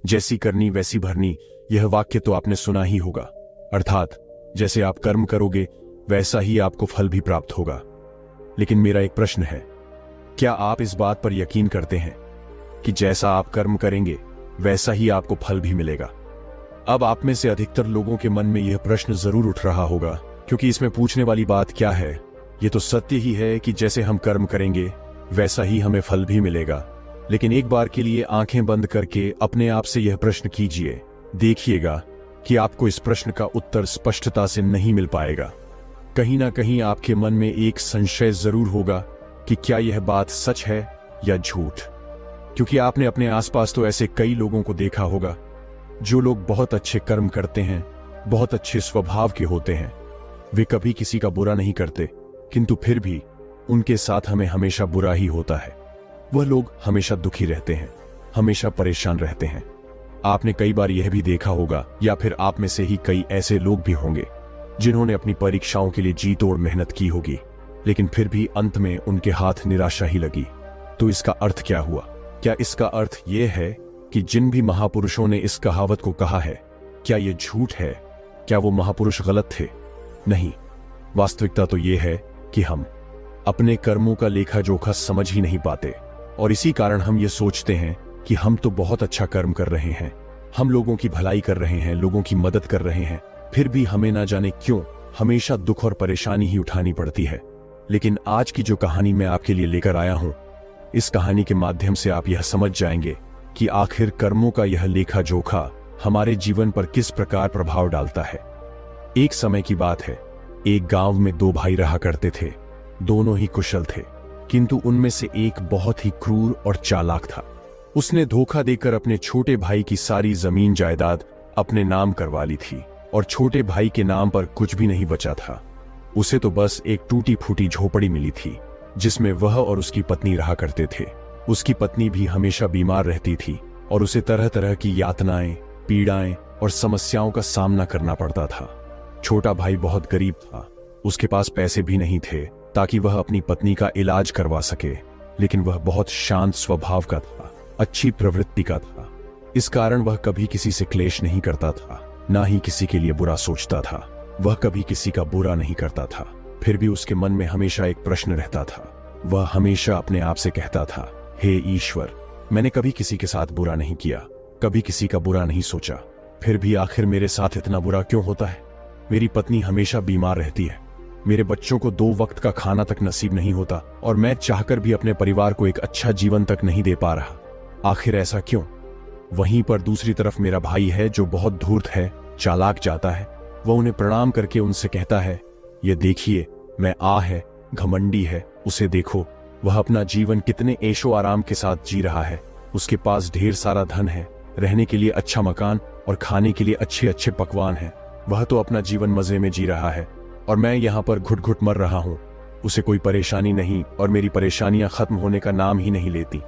जैसी करनी वैसी भरनी, यह वाक्य तो आपने सुना ही होगा। अर्थात जैसे आप कर्म करोगे वैसा ही आपको फल भी प्राप्त होगा। लेकिन मेरा एक प्रश्न है, क्या आप इस बात पर यकीन करते हैं कि जैसा आप कर्म करेंगे वैसा ही आपको फल भी मिलेगा? अब आप में से अधिकतर लोगों के मन में यह प्रश्न जरूर उठ रहा होगा, क्योंकि इसमें पूछने वाली बात क्या है? यह तो सत्य ही है कि जैसे हम कर्म करेंगे वैसा ही हमें फल भी मिलेगा। लेकिन एक बार के लिए आंखें बंद करके अपने आप से यह प्रश्न कीजिए, देखिएगा कि आपको इस प्रश्न का उत्तर स्पष्टता से नहीं मिल पाएगा। कहीं ना कहीं आपके मन में एक संशय जरूर होगा कि क्या यह बात सच है या झूठ। क्योंकि आपने अपने आसपास तो ऐसे कई लोगों को देखा होगा जो लोग बहुत अच्छे कर्म करते हैं, बहुत अच्छे स्वभाव के होते हैं, वे कभी किसी का बुरा नहीं करते, किंतु फिर भी उनके साथ हमें हमेशा बुरा ही होता है। वह लोग हमेशा दुखी रहते हैं, हमेशा परेशान रहते हैं। आपने कई बार यह भी देखा होगा, या फिर आप में से ही कई ऐसे लोग भी होंगे जिन्होंने अपनी परीक्षाओं के लिए जी तोड़ मेहनत की होगी, लेकिन फिर भी अंत में उनके हाथ निराशा ही लगी। तो इसका अर्थ क्या हुआ? क्या इसका अर्थ यह है कि जिन भी महापुरुषों ने इस कहावत को कहा है, क्या यह झूठ है? क्या वो महापुरुष गलत थे? नहीं, वास्तविकता तो यह है कि हम अपने कर्मों का लेखा जोखा समझ ही नहीं पाते, और इसी कारण हम ये सोचते हैं कि हम तो बहुत अच्छा कर्म कर रहे हैं, हम लोगों की भलाई कर रहे हैं, लोगों की मदद कर रहे हैं, फिर भी हमें ना जाने क्यों हमेशा दुख और परेशानी ही उठानी पड़ती है। लेकिन आज की जो कहानी मैं आपके लिए लेकर आया हूं, इस कहानी के माध्यम से आप यह समझ जाएंगे कि आखिर कर्मों का यह लेखा जोखा हमारे जीवन पर किस प्रकार प्रभाव डालता है। एक समय की बात है, एक गांव में दो भाई रहा करते थे। दोनों ही कुशल थे, किंतु उनमें से एक बहुत ही क्रूर और चालाक था। उसने धोखा देकर अपने छोटे भाई की सारी जमीन जायदाद अपने नाम करवा ली थी, और छोटे भाई के नाम पर कुछ भी नहीं बचा था। उसे तो बस एक टूटी फूटी झोपड़ी मिली थी, जिसमें वह और उसकी पत्नी रहा करते थे। उसकी पत्नी भी हमेशा बीमार रहती थी, और उसे तरह तरह की यातनाएं, पीड़ाएं और समस्याओं का सामना करना पड़ता था। छोटा भाई बहुत गरीब था, उसके पास पैसे भी नहीं थे ताकि वह अपनी पत्नी का इलाज करवा सके, लेकिन वह बहुत शांत स्वभाव का था, अच्छी प्रवृत्ति का था। इस कारण वह कभी किसी से क्लेश नहीं करता था, ना ही किसी के लिए बुरा सोचता था। वह कभी किसी का बुरा नहीं करता था। फिर भी उसके मन में हमेशा एक प्रश्न रहता था। वह हमेशा अपने आप से कहता था, हे ईश्वर, मैंने कभी किसी के साथ बुरा नहीं किया, कभी किसी का बुरा नहीं सोचा, फिर भी आखिर मेरे साथ इतना बुरा क्यों होता है? मेरी पत्नी हमेशा बीमार रहती है, मेरे बच्चों को 2 वक्त का खाना तक नसीब नहीं होता, और मैं चाहकर भी अपने परिवार को एक अच्छा जीवन तक नहीं दे पा रहा। आखिर ऐसा क्यों? वहीं पर दूसरी तरफ मेरा भाई है जो बहुत धूर्त है, चालाक जाता है। वह उन्हें प्रणाम करके उनसे कहता है, ये देखिए, मैं है, घमंडी है, उसे देखो, वह अपना जीवन कितने ऐशो आराम के साथ जी रहा है। उसके पास ढेर सारा धन है, रहने के लिए अच्छा मकान और खाने के लिए अच्छे अच्छे पकवान हैं। वह तो अपना जीवन मजे में जी रहा है, और मैं यहाँ पर घुट घुट मर रहा हूँ। उसे कोई परेशानी नहीं, और मेरी परेशानियां खत्म होने का नाम ही नहीं लेती।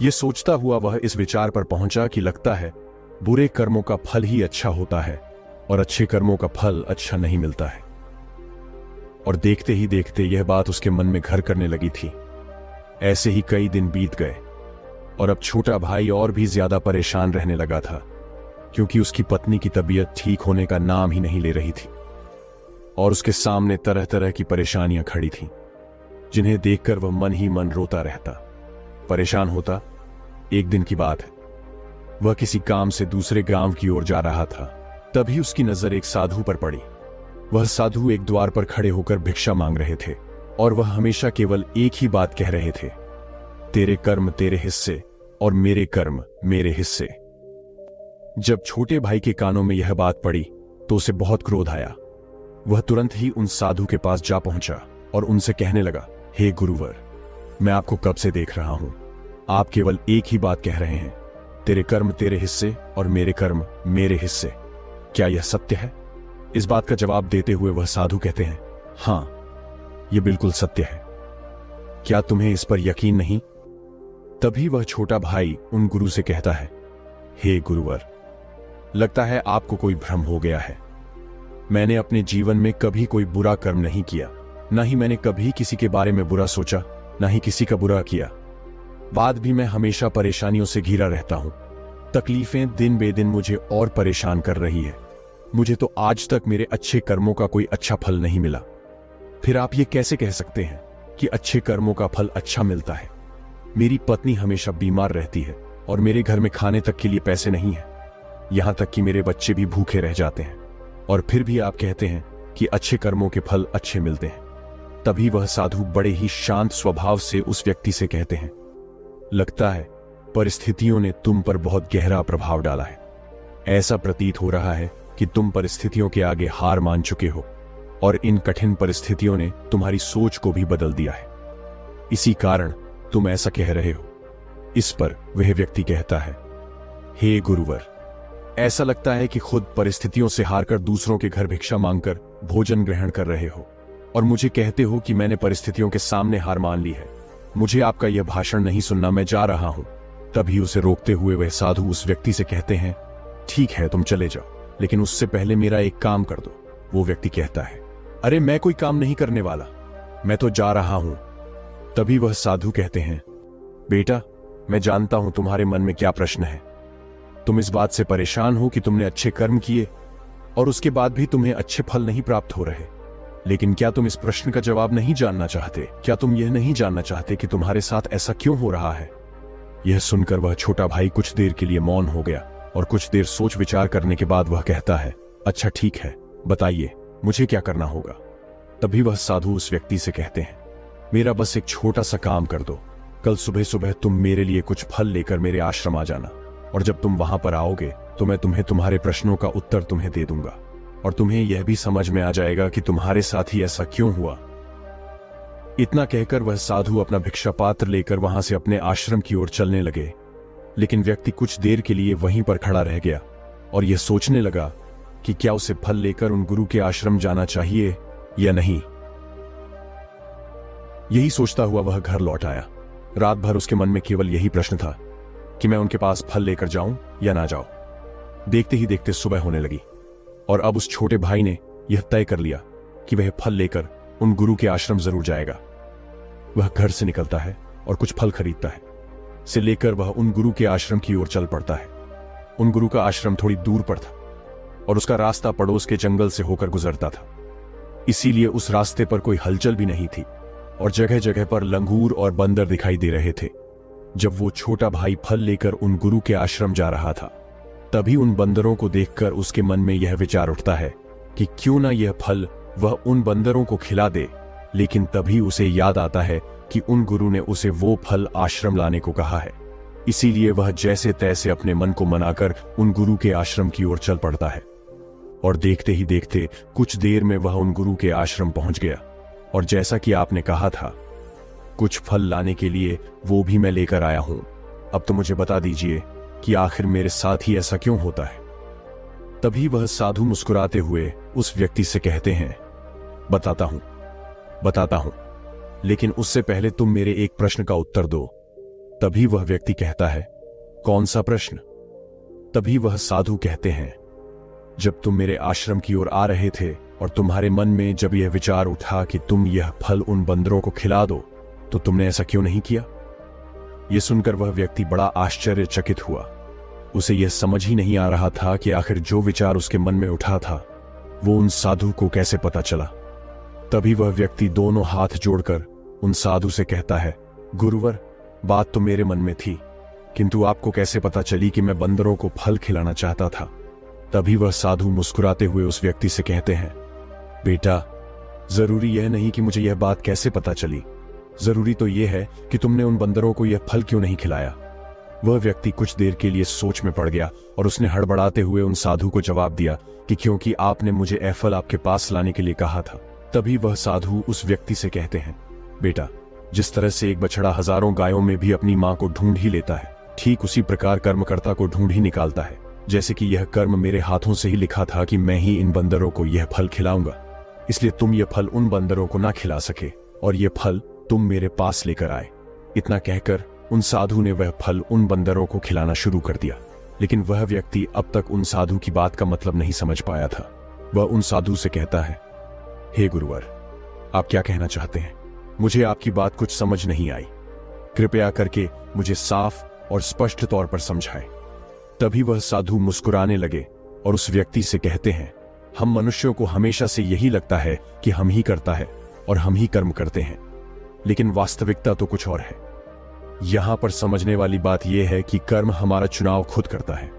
ये सोचता हुआ वह इस विचार पर पहुंचा कि लगता है बुरे कर्मों का फल ही अच्छा होता है, और अच्छे कर्मों का फल अच्छा नहीं मिलता है। और देखते ही देखते यह बात उसके मन में घर करने लगी थी। ऐसे ही कई दिन बीत गए, और अब छोटा भाई और भी ज्यादा परेशान रहने लगा था, क्योंकि उसकी पत्नी की तबीयत ठीक होने का नाम ही नहीं ले रही थी, और उसके सामने तरह तरह की परेशानियां खड़ी थीं, जिन्हें देखकर वह मन ही मन रोता रहता, परेशान होता। एक दिन की बात है, वह किसी काम से दूसरे गांव की ओर जा रहा था। तभी उसकी नजर एक साधु पर पड़ी। वह साधु एक द्वार पर खड़े होकर भिक्षा मांग रहे थे, और वह हमेशा केवल एक ही बात कह रहे थे, तेरे कर्म तेरे हिस्से और मेरे कर्म मेरे हिस्से। जब छोटे भाई के कानों में यह बात पड़ी तो उसे बहुत क्रोध आया। वह तुरंत ही उन साधु के पास जा पहुंचा और उनसे कहने लगा, हे गुरुवर, मैं आपको कब से देख रहा हूं, आप केवल एक ही बात कह रहे हैं, तेरे कर्म तेरे हिस्से और मेरे कर्म मेरे हिस्से। क्या यह सत्य है? इस बात का जवाब देते हुए वह साधु कहते हैं, हां, यह बिल्कुल सत्य है। क्या तुम्हें इस पर यकीन नहीं? तभी वह छोटा भाई उन गुरु से कहता है, हे गुरुवर, लगता है आपको कोई भ्रम हो गया है। मैंने अपने जीवन में कभी कोई बुरा कर्म नहीं किया, ना ही मैंने कभी किसी के बारे में बुरा सोचा, ना ही किसी का बुरा किया। बाद भी मैं हमेशा परेशानियों से घिरा रहता हूं। तकलीफें दिन बे दिन मुझे और परेशान कर रही है। मुझे तो आज तक मेरे अच्छे कर्मों का कोई अच्छा फल नहीं मिला। फिर आप ये कैसे कह सकते हैं कि अच्छे कर्मों का फल अच्छा मिलता है? मेरी पत्नी हमेशा बीमार रहती है और मेरे घर में खाने तक के लिए पैसे नहीं है। यहां तक कि मेरे बच्चे भी भूखे रह जाते हैं, और फिर भी आप कहते हैं कि अच्छे कर्मों के फल अच्छे मिलते हैं। तभी वह साधु बड़े ही शांत स्वभाव से उस व्यक्ति से कहते हैं, लगता है परिस्थितियों ने तुम पर बहुत गहरा प्रभाव डाला है। ऐसा प्रतीत हो रहा है कि तुम परिस्थितियों के आगे हार मान चुके हो, और इन कठिन परिस्थितियों ने तुम्हारी सोच को भी बदल दिया है। इसी कारण तुम ऐसा कह रहे हो। इस पर वह व्यक्ति कहता है, हे गुरुवर, ऐसा लगता है कि खुद परिस्थितियों से हारकर दूसरों के घर भिक्षा मांगकर भोजन ग्रहण कर रहे हो, और मुझे कहते हो कि मैंने परिस्थितियों के सामने हार मान ली है। मुझे आपका यह भाषण नहीं सुनना, मैं जा रहा हूं। तभी उसे रोकते हुए वह साधु उस व्यक्ति से कहते हैं, ठीक है तुम चले जाओ, लेकिन उससे पहले मेरा एक काम कर दो। वो व्यक्ति कहता है, अरे मैं कोई काम नहीं करने वाला, मैं तो जा रहा हूं। तभी वह साधु कहते हैं, बेटा, मैं जानता हूं तुम्हारे मन में क्या प्रश्न है। तुम इस बात से परेशान हो कि तुमने अच्छे कर्म किए और उसके बाद भी तुम्हें अच्छे फल नहीं प्राप्त हो रहे। लेकिन क्या तुम इस प्रश्न का जवाब नहीं जानना चाहते? क्या तुम यह नहीं जानना चाहते कि तुम्हारे साथ ऐसा क्यों हो रहा है? यह सुनकर वह छोटा भाई कुछ देर के लिए मौन हो गया, और कुछ देर सोच विचार करने के बाद वह कहता है, अच्छा ठीक है, बताइए मुझे क्या करना होगा। तभी वह साधु उस व्यक्ति से कहते हैं, मेरा बस एक छोटा सा काम कर दो। कल सुबह सुबह तुम मेरे लिए कुछ फल लेकर मेरे आश्रम आ जाना, और जब तुम वहां पर आओगे तो मैं तुम्हें तुम्हारे प्रश्नों का उत्तर तुम्हें दे दूंगा, और तुम्हें यह भी समझ में आ जाएगा कि तुम्हारे साथ ही ऐसा क्यों हुआ। इतना कहकर वह साधु अपना भिक्षा पात्र लेकर वहां से अपने आश्रम की ओर चलने लगे। लेकिन व्यक्ति कुछ देर के लिए वहीं पर खड़ा रह गया और यह सोचने लगा कि क्या उसे फल लेकर उन गुरु के आश्रम जाना चाहिए या नहीं। यही सोचता हुआ वह घर लौट आया। रात भर उसके मन में केवल यही प्रश्न था कि मैं उनके पास फल लेकर जाऊं या ना जाऊं। देखते ही देखते सुबह होने लगी, और अब उस छोटे भाई ने यह तय कर लिया कि वह फल लेकर उन गुरु के आश्रम जरूर जाएगा। वह घर से निकलता है और कुछ फल खरीदता है। से लेकर वह उन गुरु के आश्रम की ओर चल पड़ता है। उन गुरु का आश्रम थोड़ी दूर पर था और उसका रास्ता पड़ोस के जंगल से होकर गुजरता था, इसीलिए उस रास्ते पर कोई हलचल भी नहीं थी और जगह जगह पर लंगूर और बंदर दिखाई दे रहे थे। जब वो छोटा भाई फल लेकर उन गुरु के आश्रम जा रहा था, तभी उन बंदरों को देखकर उसके मन में यह विचार उठता है कि क्यों ना यह फल वह उन बंदरों को खिला दे। लेकिन तभी उसे याद आता है कि उन गुरु ने उसे वो फल आश्रम लाने को कहा है, इसीलिए वह जैसे तैसे अपने मन को मनाकर उन गुरु के आश्रम की ओर चल पड़ता है। और देखते ही देखते कुछ देर में वह उन गुरु के आश्रम पहुंच गया, और जैसा कि आपने कहा था कुछ फल लाने के लिए, वो भी मैं लेकर आया हूं। अब तो मुझे बता दीजिए कि आखिर मेरे साथ ही ऐसा क्यों होता है। तभी वह साधु मुस्कुराते हुए उस व्यक्ति से कहते हैं, बताता हूं, लेकिन उससे पहले तुम मेरे एक प्रश्न का उत्तर दो। तभी वह व्यक्ति कहता है, कौन सा प्रश्न? तभी वह साधु कहते हैं, जब तुम मेरे आश्रम की ओर आ रहे थे और तुम्हारे मन में जब यह विचार उठा कि तुम यह फल उन बंदरों को खिला दो, तो तुमने ऐसा क्यों नहीं किया? यह सुनकर वह व्यक्ति बड़ा आश्चर्यचकित हुआ। उसे यह समझ ही नहीं आ रहा था कि आखिर जो विचार उसके मन में उठा था वो उन साधु को कैसे पता चला। तभी वह व्यक्ति दोनों हाथ जोड़कर उन साधु से कहता है, गुरुवर, बात तो मेरे मन में थी, किंतु आपको कैसे पता चली कि मैं बंदरों को फल खिलाना चाहता था? तभी वह साधु मुस्कुराते हुए उस व्यक्ति से कहते हैं, बेटा, जरूरी यह नहीं कि मुझे यह बात कैसे पता चली, जरूरी तो यह है कि तुमने उन बंदरों को यह फल क्यों नहीं खिलाया। वह व्यक्ति कुछ देर के लिए सोच में पड़ गया और उसने हड़बड़ाते हुए उन साधु को जवाब दिया कि क्योंकि आपने मुझे यह फल आपके पास लाने के लिए कहा था। तभी वह साधु उस व्यक्ति से कहते हैं, बेटा, जिस तरह से एक बछड़ा हजारों गायों में भी अपनी मां को ढूंढ ही लेता है, ठीक उसी प्रकार कर्मकर्ता को ढूंढ ही निकालता है। जैसे कि यह कर्म मेरे हाथों से ही लिखा था कि मैं ही इन बंदरों को यह फल खिलाऊंगा, इसलिए तुम यह फल उन बंदरों को ना खिला सके और यह फल तुम मेरे पास लेकर आए। इतना कहकर उन साधु ने वह फल उन बंदरों को खिलाना शुरू कर दिया। लेकिन वह व्यक्ति अब तक उन साधु की बात का मतलब नहीं समझ पाया था। वह उन साधु से कहता है, हे गुरुवर, आप क्या कहना चाहते हैं? मुझे आपकी बात कुछ समझ नहीं आई, कृपया करके मुझे साफ और स्पष्ट तौर पर समझाएं। तभी वह साधु मुस्कुराने लगे और उस व्यक्ति से कहते हैं, हम मनुष्यों को हमेशा से यही लगता है कि हम ही करता है और हम ही कर्म करते हैं, लेकिन वास्तविकता तो कुछ और है। यहां पर समझने वाली बात यह है कि कर्म हमारा चुनाव खुद करता है,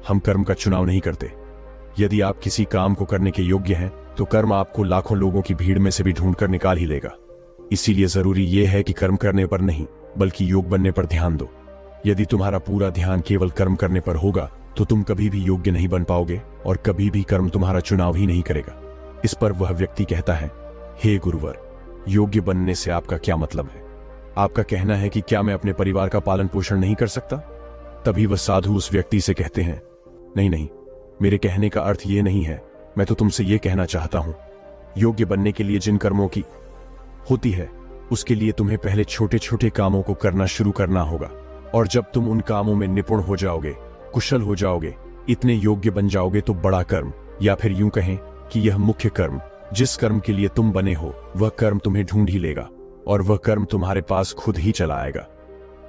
हम कर्म का चुनाव नहीं करते। यदि आप किसी काम को करने के योग्य हैं तो कर्म आपको लाखों लोगों की भीड़ में से भी ढूंढकर निकाल ही लेगा। इसीलिए जरूरी यह है कि कर्म करने पर नहीं बल्कि योग बनने पर ध्यान दो। यदि तुम्हारा पूरा ध्यान केवल कर्म करने पर होगा तो तुम कभी भी योग्य नहीं बन पाओगे और कभी भी कर्म तुम्हारा चुनाव ही नहीं करेगा। इस पर वह व्यक्ति कहता है, हे गुरुवर, योग्य बनने से आपका क्या मतलब है? आपका कहना है कि क्या मैं अपने परिवार का पालन पोषण नहीं कर सकता? तभी वह साधु उस व्यक्ति से कहते हैं, नहीं नहीं, मेरे कहने का अर्थ यह नहीं है। मैं तो तुमसे यह कहना चाहता हूं, योग्य बनने के लिए जिन कर्मों की होती है उसके लिए तुम्हें पहले छोटे छोटे कामों को करना शुरू करना होगा, और जब तुम उन कामों में निपुण हो जाओगे, कुशल हो जाओगे, इतने योग्य बन जाओगे तो बड़ा कर्म, या फिर यूं कहें कि यह मुख्य कर्म, जिस कर्म के लिए तुम बने हो वह कर्म तुम्हें ढूंढ ही लेगा और वह कर्म तुम्हारे पास खुद ही चला आएगा।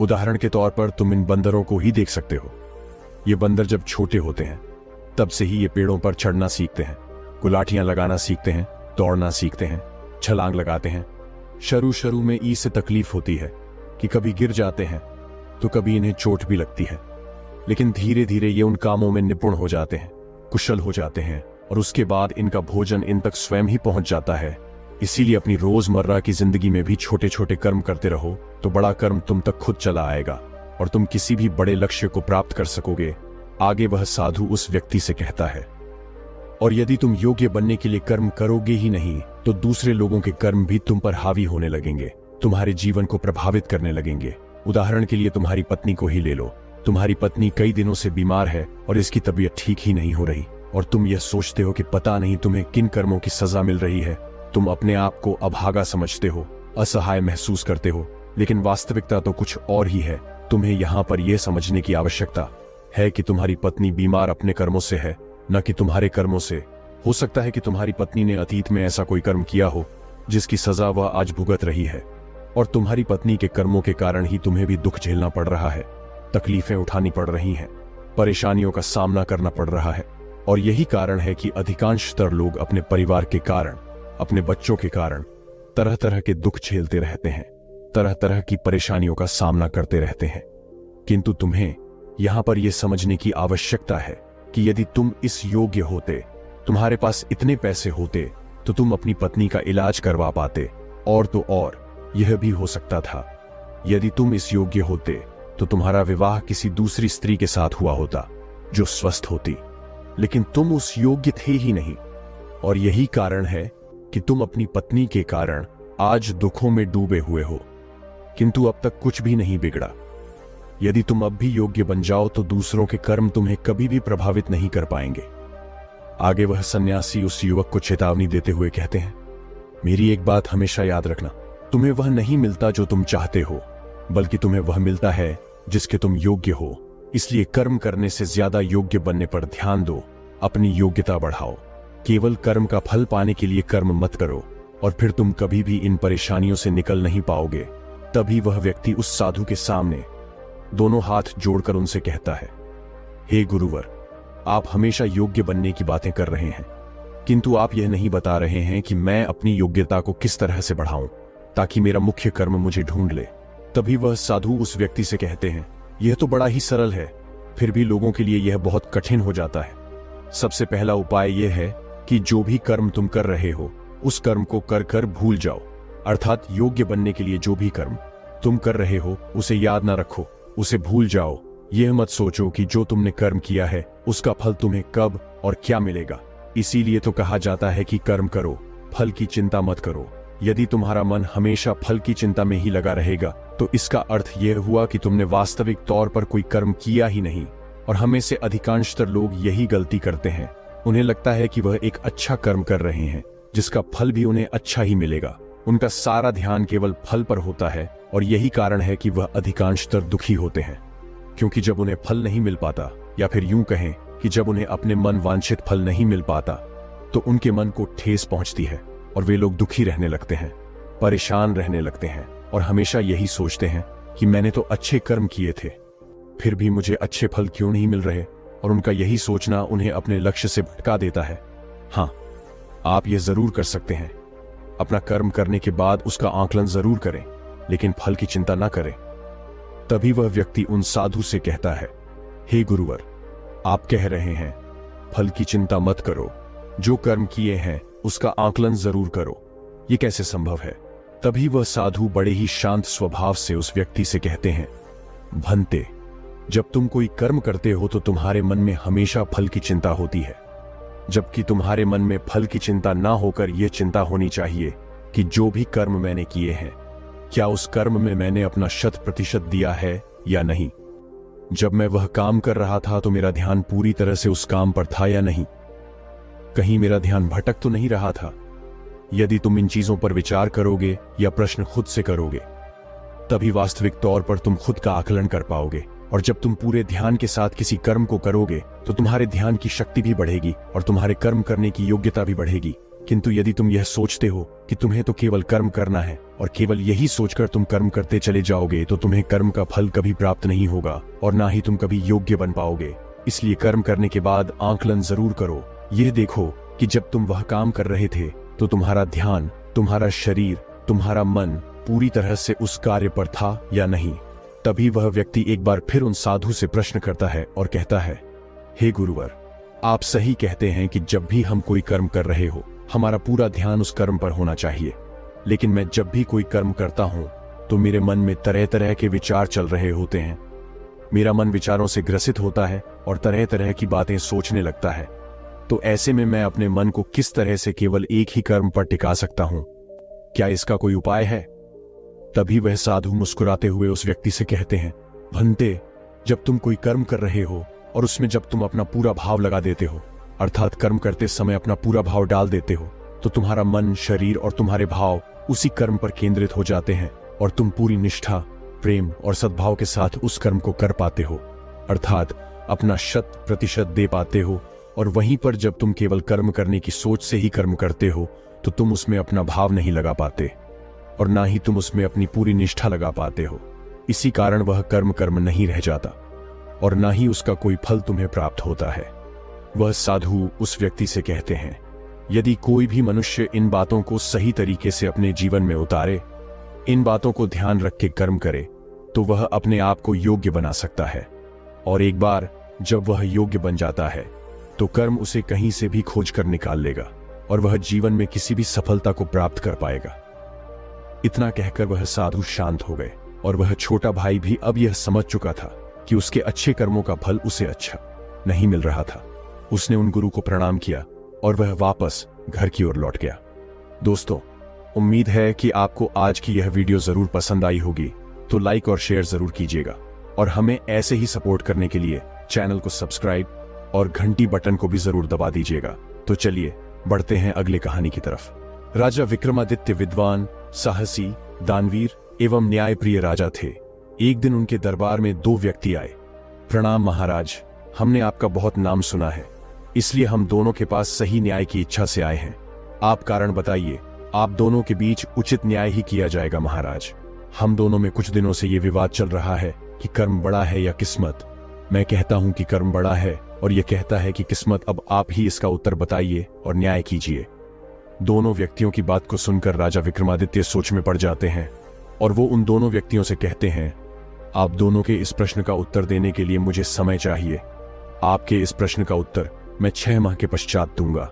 उदाहरण के तौर पर तुम इन बंदरों को ही देख सकते हो। ये बंदर जब छोटे होते हैं तब से ही ये पेड़ों पर चढ़ना सीखते हैं, गुलाटियां लगाना सीखते हैं, दौड़ना सीखते हैं, छलांग लगाते हैं। शुरू में इससे तकलीफ होती है कि कभी गिर जाते हैं तो कभी इन्हें चोट भी लगती है, लेकिन धीरे धीरे ये उन कामों में निपुण हो जाते हैं, कुशल हो जाते हैं और उसके बाद इनका भोजन इन तक स्वयं ही पहुंच जाता है। इसीलिए अपनी रोजमर्रा की जिंदगी में भी छोटे छोटे कर्म करते रहो तो बड़ा कर्म तुम तक खुद चला आएगा और तुम किसी भी बड़े लक्ष्य को प्राप्त कर सकोगे। आगे वह साधु उस व्यक्ति से कहता है, और यदि तुम योग्य बनने के लिए कर्म करोगे ही नहीं तो दूसरे लोगों के कर्म भी तुम पर हावी होने लगेंगे, तुम्हारे जीवन को प्रभावित करने लगेंगे। उदाहरण के लिए तुम्हारी पत्नी को ही ले लो। तुम्हारी पत्नी कई दिनों से बीमार है और इसकी तबीयत ठीक ही नहीं हो रही, और तुम यह सोचते हो कि पता नहीं तुम्हें किन कर्मों की सजा मिल रही है। तुम अपने आप को अभागा समझते हो, असहाय महसूस करते हो, लेकिन वास्तविकता तो कुछ और ही है। तुम्हें यहाँ पर यह समझने की आवश्यकता है कि तुम्हारी पत्नी बीमार अपने कर्मों से है, न कि तुम्हारे कर्मों से। हो सकता है कि तुम्हारी पत्नी ने अतीत में ऐसा कोई कर्म किया हो जिसकी सजा वह आज भुगत रही है, और तुम्हारी पत्नी के कर्मों के कारण ही तुम्हें भी दुख झेलना पड़ रहा है, तकलीफें उठानी पड़ रही हैं, परेशानियों का सामना करना पड़ रहा है। और यही कारण है कि अधिकांशतर लोग अपने परिवार के कारण, अपने बच्चों के कारण तरह तरह के दुख झेलते रहते हैं, तरह तरह की परेशानियों का सामना करते रहते हैं। किंतु तुम्हें यहां पर यह समझने की आवश्यकता है कि यदि तुम इस योग्य होते, तुम्हारे पास इतने पैसे होते तो तुम अपनी पत्नी का इलाज करवा पाते, और तो और यह भी हो सकता था यदि तुम इस योग्य होते तो तुम्हारा विवाह किसी दूसरी स्त्री के साथ हुआ होता जो स्वस्थ होती, लेकिन तुम उस योग्य थे ही नहीं। और यही कारण है कि तुम अपनी पत्नी के कारण आज दुखों में डूबे हुए हो, किंतु अब तक कुछ भी नहीं बिगड़ा। यदि तुम अब भी योग्य बन जाओ तो दूसरों के कर्म तुम्हें कभी भी प्रभावित नहीं कर पाएंगे। आगे वह सन्यासी उस युवक को चेतावनी देते हुए कहते हैं, मेरी एक बात हमेशा याद रखना, तुम्हें वह नहीं मिलता जो तुम चाहते हो, बल्कि तुम्हें वह मिलता है जिसके तुम योग्य हो। इसलिए कर्म करने से ज्यादा योग्य बनने पर ध्यान दो, अपनी योग्यता बढ़ाओ। केवल कर्म का फल पाने के लिए कर्म मत करो और फिर तुम कभी भी इन परेशानियों से निकल नहीं पाओगे। तभी वह व्यक्ति उस साधु के सामने दोनों हाथ जोड़कर उनसे कहता है, हे गुरुवर, आप हमेशा योग्य बनने की बातें कर रहे हैं, किंतु आप यह नहीं बता रहे हैं कि मैं अपनी योग्यता को किस तरह से बढ़ाऊं ताकि मेरा मुख्य कर्म मुझे ढूंढ ले। तभी वह साधु उस व्यक्ति से कहते हैं, यह तो बड़ा ही सरल है, फिर भी लोगों के लिए यह बहुत कठिन हो जाता है। सबसे पहला उपाय यह है कि जो भी कर्म तुम कर रहे हो उस कर्म को कर कर भूल जाओ। अर्थात योग्य बनने के लिए जो भी कर्म तुम कर रहे हो उसे याद ना रखो, उसे भूल जाओ। यह मत सोचो कि जो तुमने कर्म किया है उसका फल तुम्हें कब और क्या मिलेगा। इसीलिए तो कहा जाता है कि कर्म करो, फल की चिंता मत करो। यदि तुम्हारा मन हमेशा फल की चिंता में ही लगा रहेगा तो इसका अर्थ यह हुआ कि तुमने वास्तविक तौर पर कोई कर्म किया ही नहीं। और हमें से अधिकांशतर लोग यही गलती करते हैं। उन्हें लगता है कि वह एक अच्छा कर्म कर रहे हैं जिसका फल भी उन्हें अच्छा ही मिलेगा। उनका सारा ध्यान केवल फल पर होता है और यही कारण है कि वह अधिकांशतर दुखी होते हैं, क्योंकि जब उन्हें फल नहीं मिल पाता, या फिर यूं कहें कि जब उन्हें अपने मन वांछित फल नहीं मिल पाता तो उनके मन को ठेस पहुंचती है और वे लोग दुखी रहने लगते हैं, परेशान रहने लगते हैं और हमेशा यही सोचते हैं कि मैंने तो अच्छे कर्म किए थे, फिर भी मुझे अच्छे फल क्यों नहीं मिल रहे। और उनका यही सोचना उन्हें अपने लक्ष्य से भटका देता है। हाँ, आप यह जरूर कर सकते हैं, अपना कर्म करने के बाद उसका आकलन जरूर करें, लेकिन फल की चिंता ना करें। तभी वह व्यक्ति उन साधु से कहता है, हे गुरुवर, आप कह रहे हैं फल की चिंता मत करो, जो कर्म किए हैं उसका आकलन जरूर करो, ये कैसे संभव है? तभी वह साधु बड़े ही शांत स्वभाव से उस व्यक्ति से कहते हैं, भंते, जब तुम कोई कर्म करते हो तो तुम्हारे मन में हमेशा फल की चिंता होती है, जबकि तुम्हारे मन में फल की चिंता ना होकर यह चिंता होनी चाहिए कि जो भी कर्म मैंने किए हैं, क्या उस कर्म में मैंने अपना 100% दिया है या नहीं? जब मैं वह काम कर रहा था तो मेरा ध्यान पूरी तरह से उस काम पर था या नहीं? कहीं मेरा ध्यान भटक तो नहीं रहा था? यदि तुम इन चीजों पर विचार करोगे या प्रश्न खुद से करोगे, तभी वास्तविक तौर पर तुम खुद का आकलन कर पाओगे। और जब तुम पूरे ध्यान के साथ किसी कर्म को करोगे तो तुम्हारे ध्यान की शक्ति भी बढ़ेगी और तुम्हारे कर्म करने की योग्यता भी बढ़ेगी। किंतु यदि तुम यह सोचते हो कि तुम्हें तो केवल कर्म करना है और केवल यही सोचकर तुम कर्म करते चले जाओगे, तो तुम्हें कर्म का फल कभी प्राप्त नहीं होगा और ना ही तुम कभी योग्य बन पाओगे। इसलिए कर्म करने के बाद आकलन जरूर करो। यह देखो कि जब तुम वह काम कर रहे थे तो तुम्हारा ध्यान, तुम्हारा शरीर, तुम्हारा मन पूरी तरह से उस कार्य पर था या नहीं। तभी वह व्यक्ति एक बार फिर उन साधु से प्रश्न करता है और कहता है, हे गुरुवर, आप सही कहते हैं कि जब भी हम कोई कर्म कर रहे हो हमारा पूरा ध्यान उस कर्म पर होना चाहिए, लेकिन मैं जब भी कोई कर्म करता हूं तो मेरे मन में तरह तरह के विचार चल रहे होते हैं। मेरा मन विचारों से ग्रसित होता है और तरह तरह की बातें सोचने लगता है। तो ऐसे में मैं अपने मन को किस तरह से केवल एक ही कर्म पर टिका सकता हूं? क्या इसका कोई उपाय है? तभी वह साधु मुस्कुराते हुए उस व्यक्ति से कहते हैं, भंते, जब तुम कोई कर्म कर रहे हो और उसमें जब तुम अपना पूरा भाव लगा देते हो, अर्थात कर्म करते समय अपना पूरा भाव डाल देते हो, तो तुम्हारा मन, शरीर और तुम्हारे भाव उसी कर्म पर केंद्रित हो जाते हैं और तुम पूरी निष्ठा, प्रेम और सद्भाव के साथ उस कर्म को कर पाते हो, अर्थात अपना 100% दे पाते हो। और वहीं पर जब तुम केवल कर्म करने की सोच से ही कर्म करते हो तो तुम उसमें अपना भाव नहीं लगा पाते और ना ही तुम उसमें अपनी पूरी निष्ठा लगा पाते हो। इसी कारण वह कर्म कर्म नहीं रह जाता और ना ही उसका कोई फल तुम्हें प्राप्त होता है। वह साधु उस व्यक्ति से कहते हैं, यदि कोई भी मनुष्य इन बातों को सही तरीके से अपने जीवन में उतारे, इन बातों को ध्यान रख के कर्म करे, तो वह अपने आप को योग्य बना सकता है। और एक बार जब वह योग्य बन जाता है तो कर्म उसे कहीं से भी खोज कर निकाल लेगा और वह जीवन में किसी भी सफलता को प्राप्त कर पाएगा। इतना कहकर वह साधु शांत हो गए और वह छोटा भाई भी अब यह समझ चुका था कि उसके अच्छे कर्मों का फल उसे अच्छा नहीं मिल रहा था। उसने उन गुरु को प्रणाम किया और वह वापस घर की ओर लौट गया। दोस्तों, उम्मीद है कि आपको आज की यह वीडियो जरूर पसंद आई होगी, तो लाइक और शेयर जरूर कीजिएगा और हमें ऐसे ही सपोर्ट करने के लिए चैनल को सब्सक्राइब और घंटी बटन को भी जरूर दबा दीजिएगा। तो चलिए बढ़ते हैं अगले कहानी की तरफ। राजा विक्रमादित्य विद्वान, साहसी, दानवीर एवं न्यायप्रिय राजा थे। एक दिन उनके दरबार में 2 व्यक्ति आए। प्रणाम महाराज, हमने आपका बहुत नाम सुना है, इसलिए हम दोनों के पास सही न्याय की इच्छा से आए हैं। आप कारण बताइए, आप दोनों के बीच उचित न्याय ही किया जाएगा महाराज। हम दोनों में कुछ दिनों से ये विवाद चल रहा है कि कर्म बड़ा है या किस्मत। मैं कहता हूं कि कर्म बड़ा है और यह कहता है कि किस्मत। अब आप ही इसका उत्तर बताइए और न्याय कीजिए। दोनों व्यक्तियों की बात को सुनकर राजा विक्रमादित्य सोच में पड़ जाते हैं और वो उन दोनों व्यक्तियों से कहते हैं, आप दोनों के इस प्रश्न का उत्तर देने के लिए मुझे समय चाहिए। आपके इस प्रश्न का उत्तर मैं 6 माह के पश्चात दूंगा।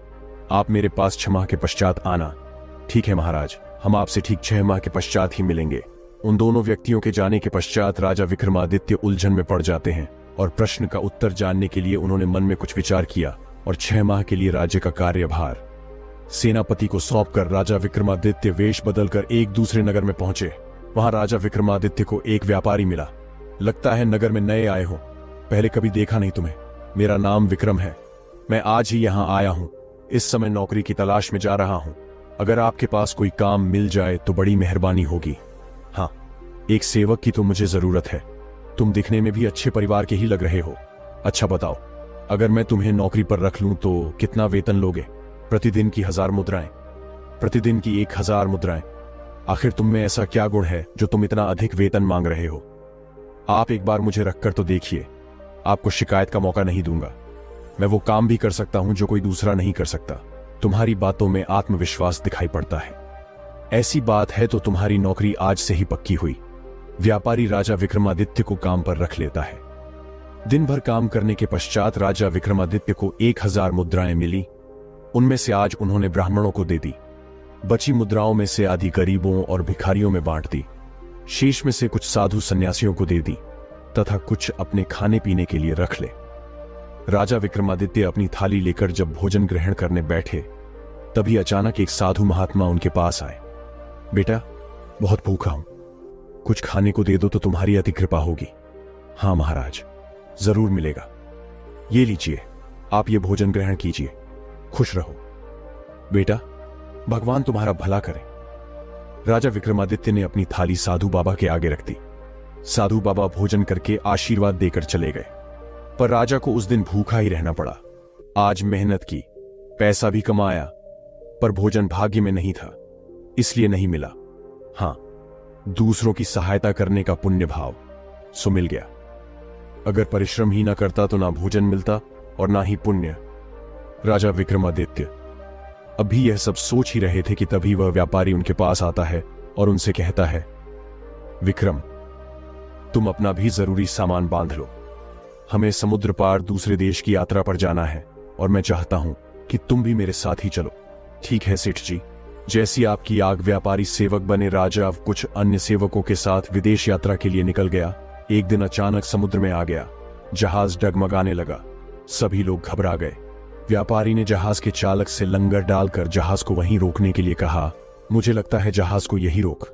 आप मेरे पास 6 माह के पश्चात आना। ठीक है महाराज, हम आपसे ठीक 6 माह के पश्चात ही मिलेंगे। उन दोनों व्यक्तियों के जाने के पश्चात राजा विक्रमादित्य उलझन में पड़ जाते हैं और प्रश्न का उत्तर जानने के लिए उन्होंने मन में कुछ विचार किया और 6 माह के लिए राज्य का कार्यभार सेनापति को सौंपकर राजा विक्रमादित्य वेश बदलकर एक दूसरे नगर में पहुंचे। वहां राजा विक्रमादित्य को एक व्यापारी मिला। लगता है नगर में नए आए हो, पहले कभी देखा नहीं तुम्हें। मेरा नाम विक्रम है, मैं आज ही यहाँ आया हूँ। इस समय नौकरी की तलाश में जा रहा हूँ। अगर आपके पास कोई काम मिल जाए तो बड़ी मेहरबानी होगी। हाँ, एक सेवक की तो मुझे जरूरत है। तुम दिखने में भी अच्छे परिवार के ही लग रहे हो। अच्छा बताओ, अगर मैं तुम्हें नौकरी पर रख लूं तो कितना वेतन लोगे? प्रतिदिन की 1000 मुद्राएं। प्रतिदिन की 1000 मुद्राएं। आखिर तुम में ऐसा क्या गुण है जो तुम इतना अधिक वेतन मांग रहे हो? आप एक बार मुझे रखकर तो देखिए, आपको शिकायत का मौका नहीं दूंगा। मैं वो काम भी कर सकता हूं जो कोई दूसरा नहीं कर सकता। तुम्हारी बातों में आत्मविश्वास दिखाई पड़ता है। ऐसी बात है तो तुम्हारी नौकरी आज से ही पक्की हुई। व्यापारी राजा विक्रमादित्य को काम पर रख लेता है। दिन भर काम करने के पश्चात राजा विक्रमादित्य को 1000 मुद्राएं मिली। उनमें से आज उन्होंने ब्राह्मणों को दे दी। बची मुद्राओं में से आधी गरीबों और भिखारियों में बांट दी। शेष में से कुछ साधु सन्यासियों को दे दी तथा कुछ अपने खाने पीने के लिए रख ले। राजा विक्रमादित्य अपनी थाली लेकर जब भोजन ग्रहण करने बैठे, तभी अचानक एक साधु महात्मा उनके पास आए। बेटा, बहुत भूखा हूं, कुछ खाने को दे दो तो तुम्हारी अति कृपा होगी। हां महाराज, जरूर मिलेगा। ये लीजिए, आप ये भोजन ग्रहण कीजिए, खुश रहो। बेटा, भगवान तुम्हारा भला करे। राजा विक्रमादित्य ने अपनी थाली साधु बाबा के आगे रख दी। साधु बाबा भोजन करके आशीर्वाद देकर चले गए, पर राजा को उस दिन भूखा ही रहना पड़ा। आज मेहनत की, पैसा भी कमाया, पर भोजन भाग्य में नहीं था, इसलिए नहीं मिला। हां, दूसरों की सहायता करने का पुण्य भाव सो मिल गया। अगर परिश्रम ही ना करता तो ना भोजन मिलता और ना ही पुण्य। राजा विक्रमादित्य अभी यह सब सोच ही रहे थे कि तभी वह व्यापारी उनके पास आता है और उनसे कहता है, विक्रम, तुम अपना भी जरूरी सामान बांध लो। हमें समुद्र पार दूसरे देश की यात्रा पर जाना है और मैं चाहता हूं कि तुम भी मेरे साथ ही चलो। ठीक है सेठ जी, जैसी आपकी आग। व्यापारी सेवक बने राजा कुछ अन्य सेवकों के साथ विदेश यात्रा के लिए निकल गया। एक दिन अचानक समुद्र में आ गया। जहाज डगमगाने लगा। सभी लोग घबरा गए। व्यापारी ने जहाज के चालक से लंगर डालकर जहाज को वहीं रोकने के लिए कहा। मुझे लगता है जहाज को यही रोक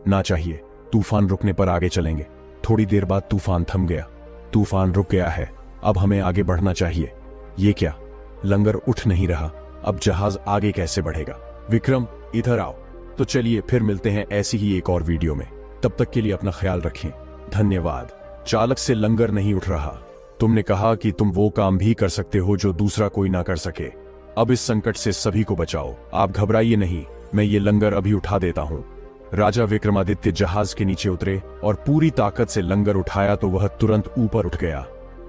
ना चाहिए, तूफान रुकने पर आगे चलेंगे। थोड़ी देर बाद तूफान थम गया। तूफान रुक गया है, अब हमें आगे बढ़ना चाहिए। ये क्या, लंगर उठ नहीं रहा, अब जहाज आगे कैसे बढ़ेगा? विक्रम, इधर आओ। तो चलिए फिर मिलते हैं ऐसी ही एक और वीडियो में। तब तक के लिए अपना ख्याल रखें। धन्यवाद। चालक से लंगर नहीं उठ रहा। तुमने कहा कि तुम वो काम भी कर सकते हो जो दूसरा कोई ना कर सके। अब इस संकट से सभी को बचाओ। आप घबराइए नहीं, मैं ये लंगर अभी उठा देता हूँ। राजा विक्रमादित्य जहाज के नीचे उतरे और पूरी ताकत से लंगर उठाया तो वह तुरंत ऊपर उठ गया।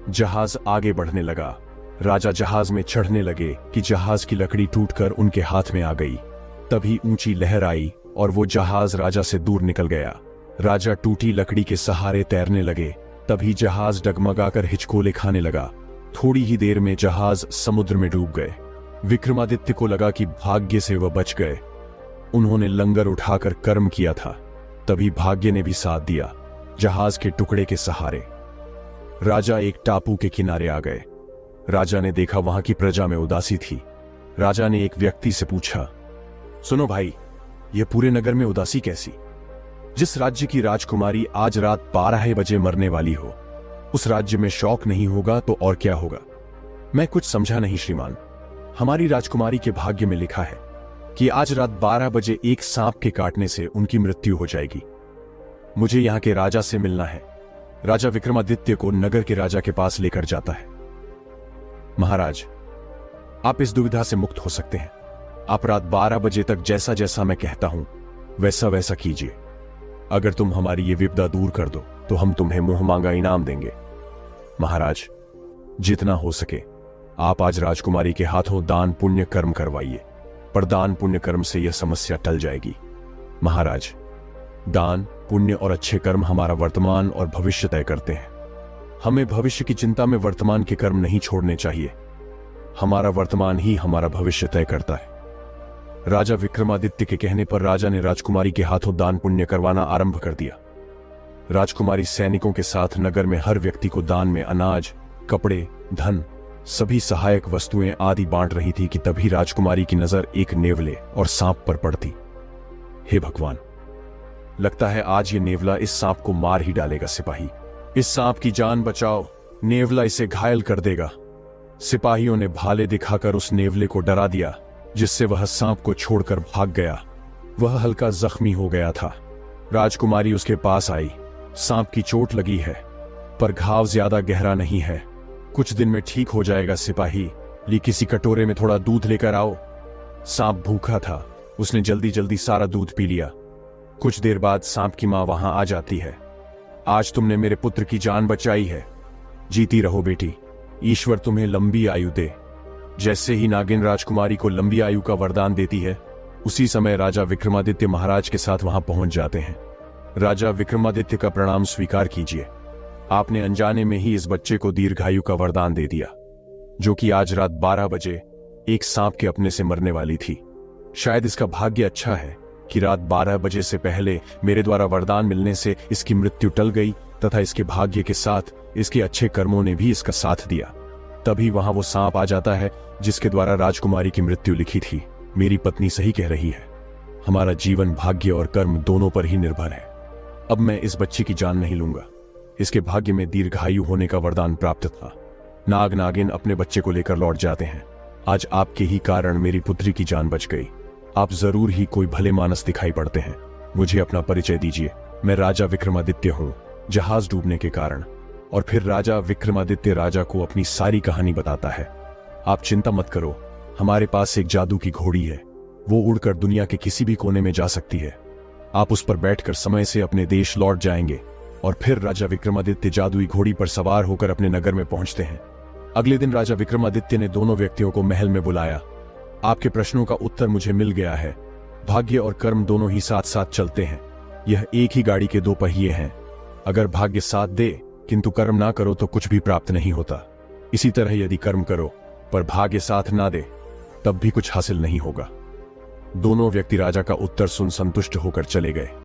जहाज आगे बढ़ने लगा। राजा जहाज में चढ़ने लगे कि जहाज की लकड़ी टूटकर उनके हाथ में आ गई। तभी ऊंची लहर आई और वो जहाज राजा से दूर निकल गया। राजा टूटी लकड़ी के सहारे तैरने लगे। तभी जहाज डगमगाकर हिचकोले खाने लगा। थोड़ी ही देर में जहाज समुद्र में डूब गए। विक्रमादित्य को लगा कि भाग्य से वह बच गए। उन्होंने लंगर उठाकर कर्म किया था, तभी भाग्य ने भी साथ दिया। जहाज के टुकड़े के सहारे राजा एक टापू के किनारे आ गए। राजा ने देखा वहां की प्रजा में उदासी थी। राजा ने एक व्यक्ति से पूछा, सुनो भाई, यह पूरे नगर में उदासी कैसी? जिस राज्य की राजकुमारी आज रात 12 बजे मरने वाली हो, उस राज्य में शौक नहीं होगा तो और क्या होगा? मैं कुछ समझा नहीं श्रीमान। हमारी राजकुमारी के भाग्य में लिखा है कि आज रात 12 बजे एक सांप के काटने से उनकी मृत्यु हो जाएगी। मुझे यहां के राजा से मिलना है। राजा विक्रमादित्य को नगर के राजा के पास लेकर जाता है। महाराज, आप इस दुविधा से मुक्त हो सकते हैं। आप रात 12 बजे तक जैसा जैसा मैं कहता हूं वैसा वैसा कीजिए। अगर तुम हमारी ये विपदा दूर कर दो तो हम तुम्हें मुंह मांगा इनाम देंगे। महाराज, जितना हो सके आप आज राजकुमारी के हाथों दान पुण्य कर्म करवाइए, पर दान पुण्य कर्म से यह समस्या टल जाएगी। महाराज, दान पुण्य और अच्छे कर्म हमारा वर्तमान और भविष्य तय करते हैं। हमें भविष्य की चिंता में वर्तमान के कर्म नहीं छोड़ने चाहिए। हमारा वर्तमान ही हमारा भविष्य तय करता है। राजा विक्रमादित्य के कहने पर राजा ने राजकुमारी के हाथों दान पुण्य करवाना आरंभ कर दिया। राजकुमारी सैनिकों के साथ नगर में हर व्यक्ति को दान में अनाज, कपड़े, धन, सभी सहायक वस्तुएं आदि बांट रही थी कि तभी राजकुमारी की नजर एक नेवले और सांप पर पड़ती। हे भगवान, लगता है आज ये नेवला इस सांप को मार ही डालेगा। सिपाही, इस सांप की जान बचाओ, नेवला इसे घायल कर देगा। सिपाहियों ने भाले दिखाकर उस नेवले को डरा दिया, जिससे वह सांप को छोड़कर भाग गया। वह हल्का जख्मी हो गया था। राजकुमारी उसके पास आई। सांप की चोट लगी है, पर घाव ज्यादा गहरा नहीं है, कुछ दिन में ठीक हो जाएगा। सिपाही, ली किसी कटोरे में थोड़ा दूध लेकर आओ। सांप भूखा था, उसने जल्दी जल्दी सारा दूध पी लिया। कुछ देर बाद सांप की मां वहां आ जाती है। आज तुमने मेरे पुत्र की जान बचाई है, जीती रहो बेटी। ईश्वर तुम्हें लंबी आयु दे। जैसे ही नागिन राजकुमारी को लंबी आयु का वरदान देती है, उसी समय राजा विक्रमादित्य महाराज के साथ वहां पहुंच जाते हैं। राजा विक्रमादित्य का प्रणाम स्वीकार कीजिए। आपने अनजाने में ही इस बच्चे को दीर्घायु का वरदान दे दिया, जो कि आज रात 12 बजे एक सांप के अपने से मरने वाली थी। शायद इसका भाग्य अच्छा है कि रात 12 बजे से पहले मेरे द्वारा वरदान मिलने से इसकी मृत्यु टल गई, तथा इसके भाग्य के साथ इसके अच्छे कर्मों ने भी इसका साथ दिया। तभी वहां वो सांप आ जाता है जिसके द्वारा राजकुमारी की मृत्यु लिखी थी। मेरी पत्नी सही कह रही है, हमारा जीवन भाग्य और कर्म दोनों पर ही निर्भर है। अब मैं इस बच्चे की जान नहीं लूंगा। इसके भाग्य में दीर्घायु होने का वरदान प्राप्त था। नाग नागिन अपने बच्चे को लेकर लौट जाते हैं। आज आपके ही कारण मेरी पुत्री की जान बच गई। आप जरूर ही कोई भले मानस दिखाई पड़ते हैं। मुझे अपना परिचय दीजिए। मैं राजा विक्रमादित्य हूँ, जहाज डूबने के कारण। और फिर राजा विक्रमादित्य राजा को अपनी सारी कहानी बताता है। आप चिंता मत करो, हमारे पास एक जादू की घोड़ी है। वो उड़कर दुनिया के किसी भी कोने में जा सकती है। आप उस पर बैठकर समय से अपने देश लौट जाएंगे। और फिर राजा विक्रमादित्य जादुई घोड़ी पर सवार होकर अपने नगर में पहुंचते हैं। अगले दिन राजा विक्रमादित्य ने दोनों व्यक्तियों को महल में बुलाया। आपके प्रश्नों का उत्तर मुझे मिल गया है। भाग्य और कर्म दोनों ही साथ साथ चलते हैं। यह एक ही गाड़ी के दो पहिए हैं। अगर भाग्य साथ दे किंतु कर्म ना करो तो कुछ भी प्राप्त नहीं होता। इसी तरह यदि कर्म करो पर भाग्य साथ ना दे तब भी कुछ हासिल नहीं होगा। दोनों व्यक्ति राजा का उत्तर सुन संतुष्ट होकर चले गए।